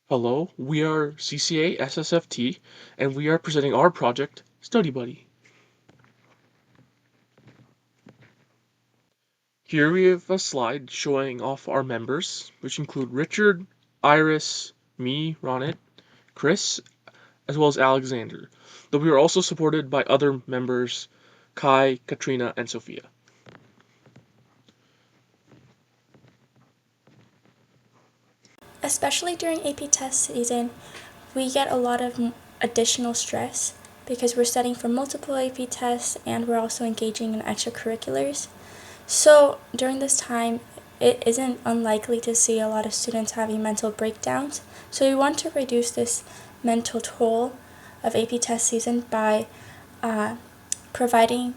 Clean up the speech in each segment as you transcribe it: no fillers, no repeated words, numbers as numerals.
Hello, we are CCA SSFT, and we are presenting our project, Study Buddy. Here we have a slide showing off our members, which include Richard, Iris, me, Ronit, Chris, as well as Alexander, though we are also supported by other members, Kai, Katrina, and Sophia. Especially during AP test season, we get a lot of additional stress because we're studying for multiple AP tests and we're also engaging in extracurriculars. So during this time, it isn't unlikely to see a lot of students having mental breakdowns. So we want to reduce this mental toll of AP test season by providing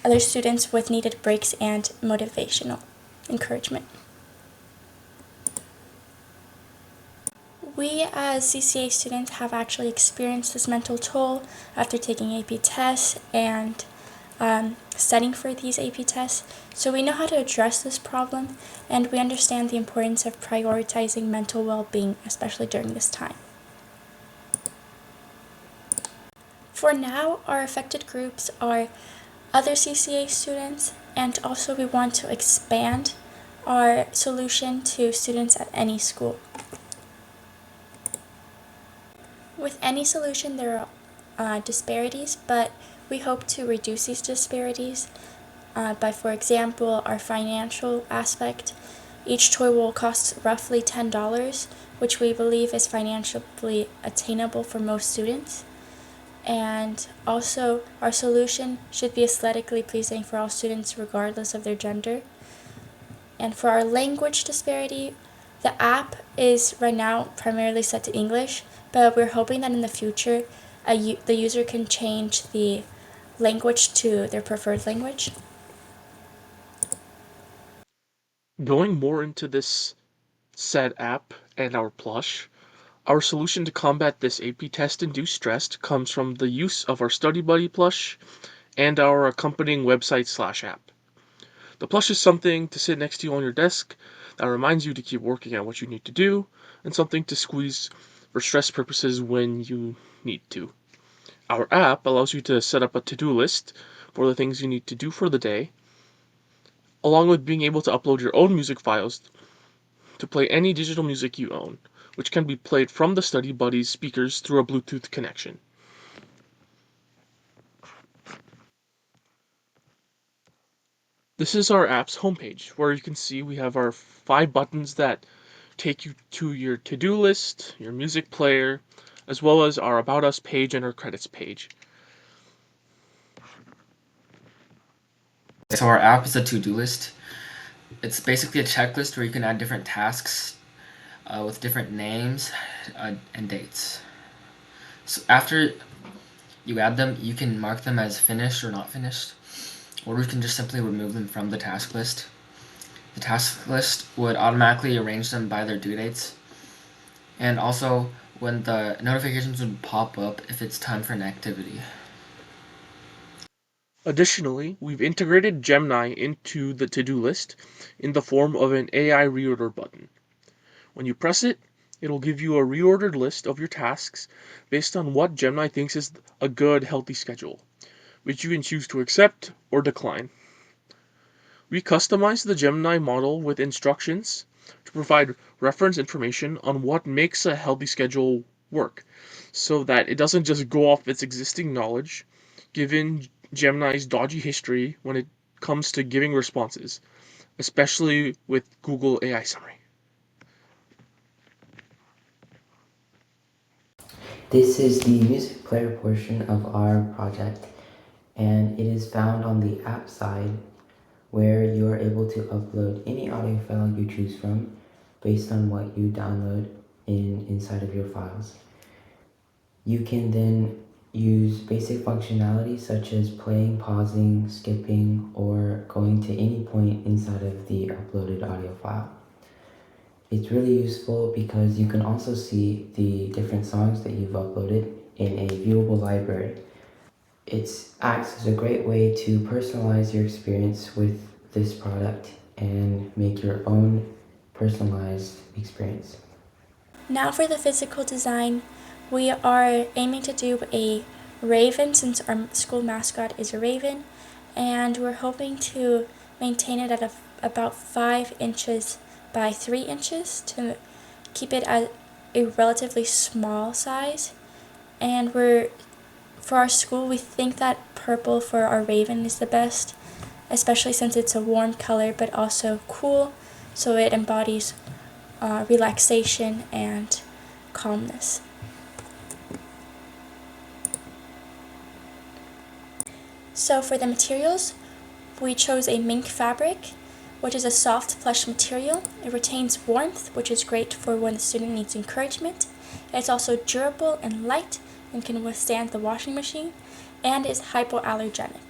other students with needed breaks and motivational encouragement. We as CCA students have actually experienced this mental toll after taking AP tests and studying for these AP tests, so we know how to address this problem and we understand the importance of prioritizing mental well-being, especially during this time. For now, our affected groups are other CCA students, and also we want to expand our solution to students at any school. With any solution, there are disparities, but we hope to reduce these disparities by, for example, our financial aspect. Each toy will cost roughly $10, which we believe is financially attainable for most students. And also, our solution should be aesthetically pleasing for all students regardless of their gender. And for our language disparity, the app is right now primarily set to English, but we're hoping that in the future the user can change the language to their preferred language. Going more into this said app and our plush, our solution to combat this AP test-induced stress comes from the use of our Study Buddy plush and our accompanying website/app. The plush is something to sit next to you on your desk that reminds you to keep working at what you need to do, and something to squeeze for stress purposes when you need to. Our app allows you to set up a to-do list for the things you need to do for the day, along with being able to upload your own music files to play any digital music you own, which can be played from the Study Buddy's speakers through a Bluetooth connection. This is our app's homepage, where you can see we have our 5 buttons that take you to your to-do list, your music player, as well as our About Us page and our credits page. So our app is a to-do list. It's basically a checklist where you can add different tasks with different names and dates. So after you add them, you can mark them as finished or not finished, or you can just simply remove them from the task list. The task list would automatically arrange them by their due dates, and also when the notifications would pop up if it's time for an activity. Additionally, we've integrated Gemini into the to-do list in the form of an AI reorder button. When you press it, it'll give you a reordered list of your tasks based on what Gemini thinks is a good, healthy schedule, which you can choose to accept or decline. We customized the Gemini model with instructions to provide reference information on what makes a healthy schedule work, so that it doesn't just go off its existing knowledge, given Gemini's dodgy history when it comes to giving responses, especially with Google AI Summary. This is the music player portion of our project, and it is found on the app side where you are able to upload any audio file you choose from based on what you download inside of your files. You can then use basic functionality such as playing, pausing, skipping, or going to any point inside of the uploaded audio file. It's really useful because you can also see the different songs that you've uploaded in a viewable library. It acts as a great way to personalize your experience with this product and make your own personalized experience. Now for the physical design, we are aiming to do a raven since our school mascot is a raven, and we're hoping to maintain it at about 5 inches by 3 inches to keep it at a relatively small size. And for our school, we think that purple for our raven is the best, especially since it's a warm color but also cool, so it embodies relaxation and calmness. So for the materials, we chose a mink fabric, which is a soft plush material. It retains warmth, which is great for when the student needs encouragement. It's also durable and light and can withstand the washing machine, and is hypoallergenic.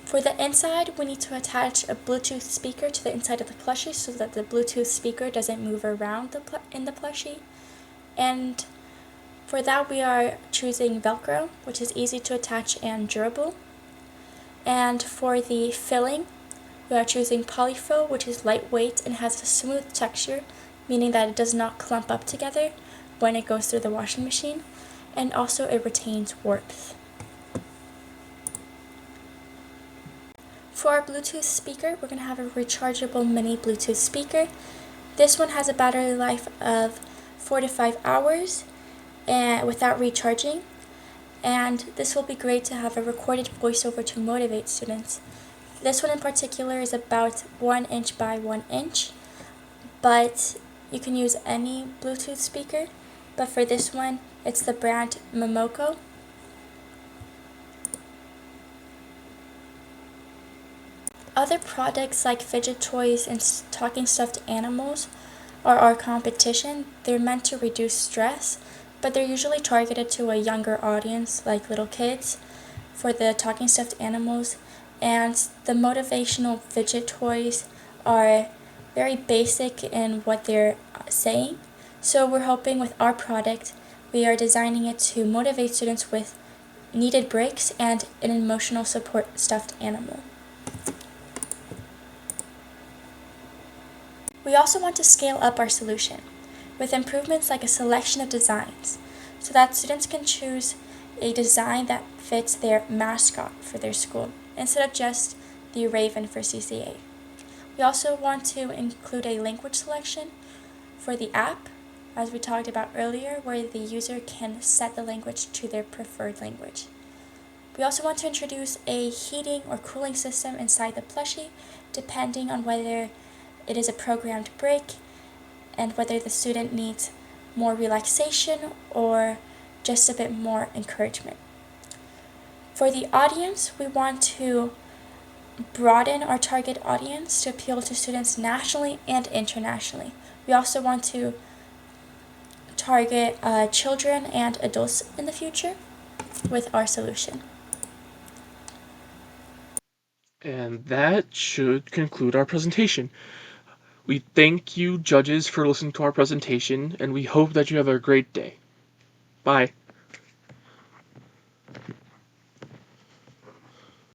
For the inside, we need to attach a Bluetooth speaker to the inside of the plushie so that the Bluetooth speaker doesn't move around in the plushie. And for that, we are choosing Velcro, which is easy to attach and durable. And for the filling, we are choosing polyfill, which is lightweight and has a smooth texture, meaning that it does not clump up together when it goes through the washing machine, and also it retains warmth. For our Bluetooth speaker, we're going to have a rechargeable mini Bluetooth speaker. This one has a battery life of 4 to 5 hours and without recharging, and this will be great to have a recorded voiceover to motivate students. This one in particular is about 1 inch by 1 inch, but you can use any Bluetooth speaker, but for this one, it's the brand Momoko. Other products like fidget toys and talking stuffed animals are our competition. They're meant to reduce stress, but they're usually targeted to a younger audience, like little kids, for the talking stuffed animals. And the motivational fidget toys are very basic in what they're saying. So we're hoping with our product, we are designing it to motivate students with needed breaks and an emotional support stuffed animal. We also want to scale up our solution with improvements like a selection of designs so that students can choose a design that fits their mascot for their school instead of just the raven for CCA. We also want to include a language selection for the app, as we talked about earlier, where the user can set the language to their preferred language. We also want to introduce a heating or cooling system inside the plushie, depending on whether it is a programmed break and whether the student needs more relaxation or just a bit more encouragement. For the audience, we want to broaden our target audience to appeal to students nationally and internationally. We also want to target children and adults in the future with our solution. And that should conclude our presentation. We thank you, judges, for listening to our presentation, and we hope that you have a great day. Bye.